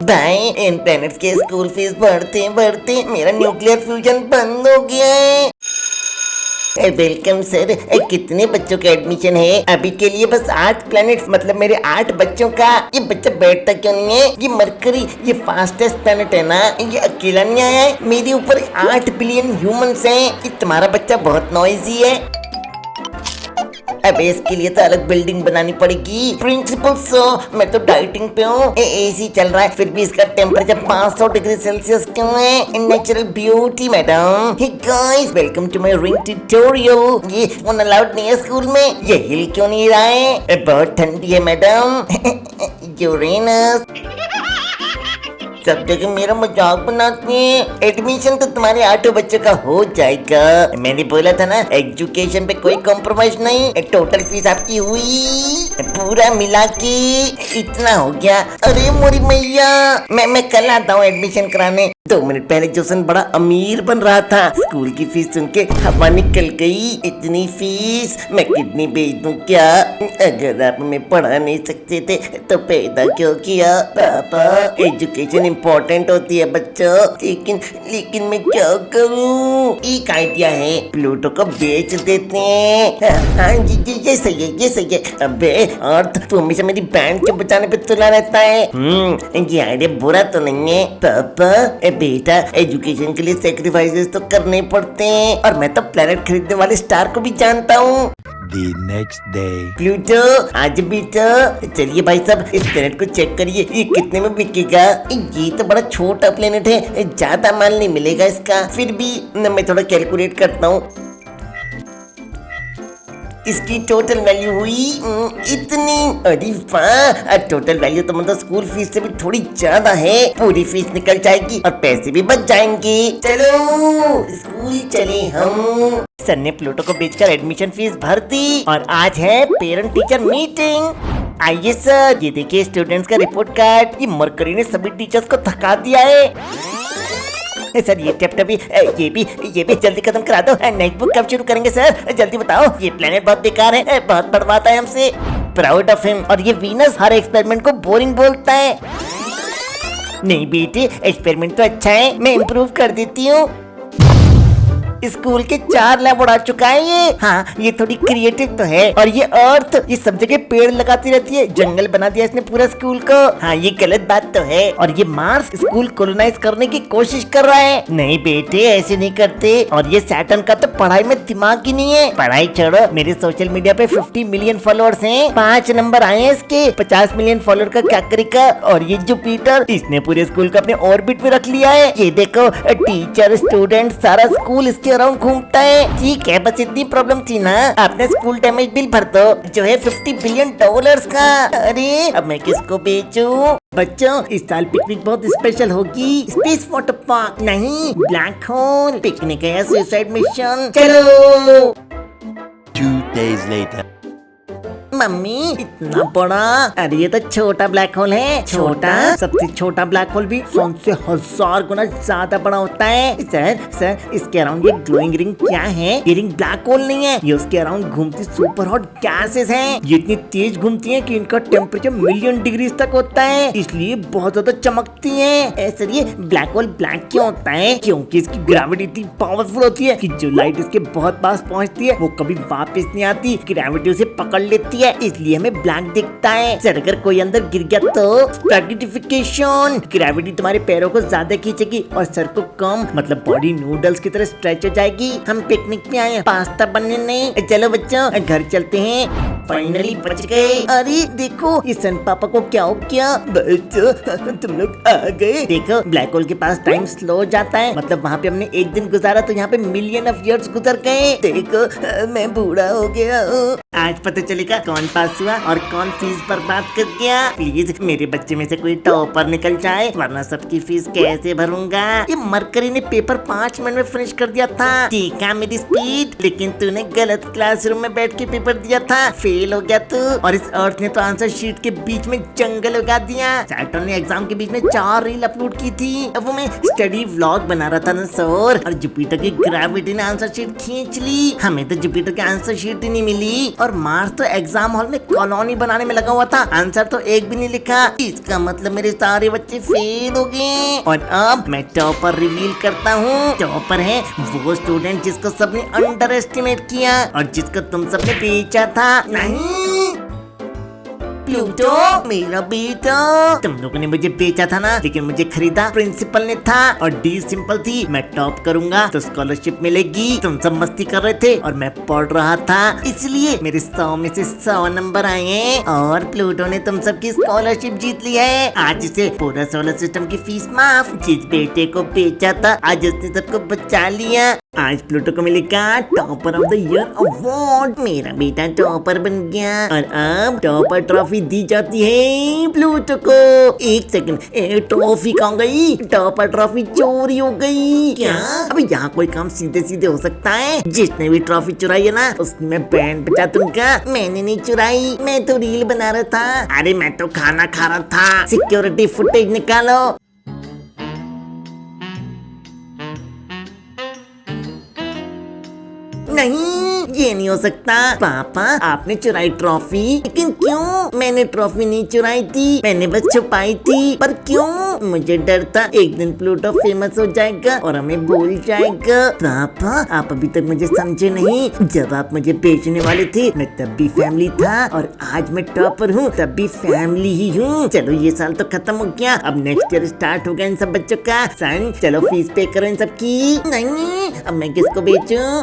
भाई इन प्लैनेट्स के school fees बढ़ते बढ़ते मेरा न्यूक्लियर फ्यूजन बंद हो गया है। वेलकम सर, कितने बच्चों का एडमिशन है? अभी के लिए बस 8 प्लैनेट्स, मतलब मेरे 8 बच्चों का। ये बच्चा बैठता क्यों नहीं है? ये मरकरी, ये फास्टेस्ट प्लैनेट है ना, ये अकेला नहीं आया है। मेरे ऊपर 8 बिलियन ह्यूमंस हैं। ये तुम्हारा बच्चा बहुत नॉइजी है। अब इसके लिए तो अलग बिल्डिंग बनानी पड़ेगी। प्रिंसिपल सर, मैं तो डाइटिंग पे हूँ। एसी चल रहा है फिर भी इसका टेम्परेचर 500 डिग्री सेल्सियस क्यों है? Natural beauty madam. Hey guys, welcome to my ring tutorial. ये फोन अलाउड नहीं है स्कूल में। ये हिल क्यों नहीं रहा है? बहुत ठंडी है मैडम। यूरेनस सब जगह मेरा मजाक बनाती है। एडमिशन तो तुम्हारे 8 बच्चों का हो जाएगा। मैंने बोला था ना, एजुकेशन पे कोई कॉम्प्रोमाइज नहीं। टोटल फीस आपकी हुई पूरा मिला के इतना हो गया। अरे मोरी मैया, मैं कल आता हूँ एडमिशन कराने। 2 मिनट पहले जोसन बड़ा अमीर बन रहा था। स्कूल की फीस सुन के हवा निकल गई। इतनी फीस मैं किडनी बेच दूं क्या? अगर आप में पढ़ा नहीं सकते थे तो पैदा क्यों किया? पापा, एजुकेशन इम्पोर्टेंट होती है बच्चों, लेकिन मैं क्या करूं? एक आइडिया है, प्लूटो को बेच देते हैं। हाँ जी जी, ये सही है, ये सही है। अबे अर्थ, तू हमेशा मेरी बैंड के बचाने पे तुला रहता है। ये आइडिया बुरा तो नहीं है। पापा बेटा, एजुकेशन के लिए सेक्रीफाइसेस तो करने पड़ते हैं, और मैं तो प्लेनेट खरीदने वाले स्टार को भी जानता हूँ। The next day. प्लूटो आज बेटा, चलिए भाई साहब इस प्लेनेट को चेक करिए, ये कितने में बिकेगा? ये तो बड़ा छोटा प्लेनेट है, ज्यादा माल नहीं मिलेगा इसका। फिर भी मैं थोड़ा कैलकुलेट करता हूँ। इसकी टोटल वैल्यू हुई इतनी। अरे वाह, टोटल वैल्यू तो मतलब स्कूल फीस से भी थोड़ी ज्यादा है। पूरी फीस निकल जाएगी और पैसे भी बच जाएंगे। चलो स्कूल चले हम। सर ने प्लूटो को बेचकर एडमिशन फीस भर दी और आज है पेरेंट टीचर मीटिंग। आइए सर, ये देखिए स्टूडेंट्स का रिपोर्ट कार्ड। ये मरकरी ने सभी टीचर्स को थका दिया है। सर ये चैप्टर भी, ये भी जल्दी खत्म करा दो। नेक्स्ट बुक कब शुरू करेंगे सर? जल्दी बताओ। ये प्लेनेट बहुत बेकार है, बहुत पढ़वाता है हमसे। Proud of him. और ये वीनस हर एक्सपेरिमेंट को बोरिंग बोलता है। नहीं बेटे, एक्सपेरिमेंट तो अच्छा है, मैं इम्प्रूव कर देती हूँ। स्कूल के 4 लैब उड़ा चुका है ये। हाँ, ये थोड़ी क्रिएटिव तो है। और ये अर्थ, ये सब जगह पेड़ लगाती रहती है, जंगल बना दिया इसने पूरा स्कूल को। हाँ, ये गलत बात तो है। और ये मार्स स्कूल कॉलोनाइज करने की कोशिश कर रहा है। नहीं बेटे, ऐसे नहीं करते। और ये सैटर्न का तो पढ़ाई में दिमाग ही नहीं है। पढ़ाई छोड़ो, मेरे सोशल मीडिया पे 50 मिलियन फॉलोअर्स हैं। 5 नंबर आए हैं इसके। 50 मिलियन फॉलोअर का क्या करेगा? और ये जुपिटर, इसने पूरे स्कूल को अपने ऑर्बिट में रख लिया है। ये देखो, टीचर स्टूडेंट सारा स्कूल इसके अराउंड घूमता है। ठीक है, बस इतनी प्रॉब्लम थी ना। आपने स्कूल डैमेज बिल भर दो, जो है $50 बिलियन का। अरे अब मैं किसको बेचूं? बच्चों, इस साल पिकनिक बहुत स्पेशल होगी। स्पेस वाटर पार्क नहीं, ब्लैक होल पिकनिक है, सुसाइड मिशन। चलो। 2 days later. मम्मी, इतना बड़ा? अरे ये तो छोटा ब्लैक होल है। छोटा? सबसे छोटा ब्लैक होल भी सन से 1000 गुना ज्यादा बड़ा होता है। सर इसके अराउंड ये ग्लोइंग रिंग क्या है? ये रिंग ब्लैक होल नहीं है, ये उसके अराउंड घूमती सुपर हॉट गैसेस हैं। ये इतनी तेज घूमती हैं कि इनका टेम्परेचर मिलियन डिग्री तक होता है, इसलिए बहुत ज्यादा चमकती हैं। सर ये ब्लैक होल ब्लैक क्यों होता है? क्योंकि इसकी ग्रेविटी इतनी पावरफुल होती है कि जो लाइट इसके बहुत पास पहुंचती है वो कभी वापस नहीं आती, ग्रेविटी उसे पकड़ लेती है, इसलिए हमें ब्लैक दिखता है। सर अगर कोई अंदर गिर गया तो? स्ट्रैटिफिकेशन, ग्रेविटी तुम्हारे पैरों को ज्यादा खींचेगी और सर को कम, मतलब बॉडी नूडल्स की तरह स्ट्रेच हो जाएगी। हम पिकनिक पे आए हैं, पास्ता बनने नहीं। चलो बच्चों, घर चलते हैं। फाइनली बच गए। अरे देखो, ये सन पापा को क्या हो गया? बच्चों, तुम लोग आ गए। देखो, ब्लैक होल के पास टाइम स्लो हो जाता है, मतलब वहाँ पे हमने एक दिन गुजारा तो यहाँ पे मिलियन ऑफ ईयर्स गुजर गए। देखो, मैं बूढ़ा हो गया हूँ। आज पता चलेगा कौन पास हुआ और कौन फीस बर्बाद कर गया। प्लीज मेरे बच्चे में से कोई टॉपर निकल जाए, वरना सबकी फीस कैसे भरूंगा? ये मरकरी ने पेपर 5 मिनट में फिनिश कर दिया था। ठीक है मेरी स्पीड, लेकिन तूने गलत क्लासरूम में बैठ के पेपर दिया था, फेल हो गया तू। और इस अर्थ ने तो आंसर शीट के बीच में जंगल उगा दिया। सैटर्न ने एग्जाम के बीच में 4 रील अपलोड की थी। अब वो मैं स्टडी व्लॉग बना रहा था ना सर, और जुपिटर की ग्रेविटी ने आंसर शीट खींच ली। हमें तो जुपिटर की आंसर शीट ही नहीं मिली। और मार्च तो एग्जाम हॉल में कॉलोनी बनाने में लगा हुआ था, आंसर तो एक भी नहीं लिखा। इसका मतलब मेरे सारे बच्चे फेल हो गए। और अब मैं टॉपर रिवील करता हूँ। टॉपर है वो स्टूडेंट जिसको सबने अंडर एस्टिमेट किया और जिसको तुम सबने बेचा था। नहीं प्लूटो मेरा बेटा, तुम लोगों ने मुझे बेचा था ना, लेकिन मुझे खरीदा प्रिंसिपल ने था और डील सिंपल थी, मैं टॉप करूंगा तो स्कॉलरशिप मिलेगी। तुम सब मस्ती कर रहे थे और मैं पढ़ रहा था, इसलिए मेरे 100 में से 100 नंबर आए हैं और प्लूटो ने तुम सबकी स्कॉलरशिप जीत ली है। आज से पूरा सोलर सिस्टम की फीस माफ। जिस बेटे को बेचा था आज उसने सबको बचा लिया। आज प्लूटो को मिलेगा topper of the year award. मेरा बेटा टॉपर बन गया और अब टॉपर ट्रॉफी दी जाती है प्लूटो को। एक सेकंड, ट्रॉफी कहाँ गई? टॉपर ट्रॉफी चोरी हो गई क्या? अबे यहाँ कोई काम सीधे सीधे हो सकता है? जिसने भी ट्रॉफी चुराई है ना उसने मैं बैंड बजा दूंगा। मैंने नहीं चुराई, मैं तो रील बना रहा था। अरे मैं तो खाना खा रहा था। सिक्योरिटी फुटेज निकालो। नहीं, ये नहीं हो सकता। पापा आपने चुराई ट्रॉफी, लेकिन क्यों? मैंने ट्रॉफी नहीं चुराई थी, मैंने बस छुपाई थी। पर क्यों? मुझे डर था एक दिन प्लूटो फेमस हो जाएगा और हमें भूल जाएगा। पापा आप अभी तक मुझे समझे नहीं। जब आप मुझे बेचने वाले थे मैं तब भी फैमिली था और आज मैं टॉपर हूँ तब भी फैमिली ही हूँ। चलो ये साल तो खत्म हो गया, अब नेक्स्ट ईयर स्टार्ट हो गया इन सब बच्चों का। सन चलो फीस पे करो इन सब की। नहीं अब मैं किसको बेचूं?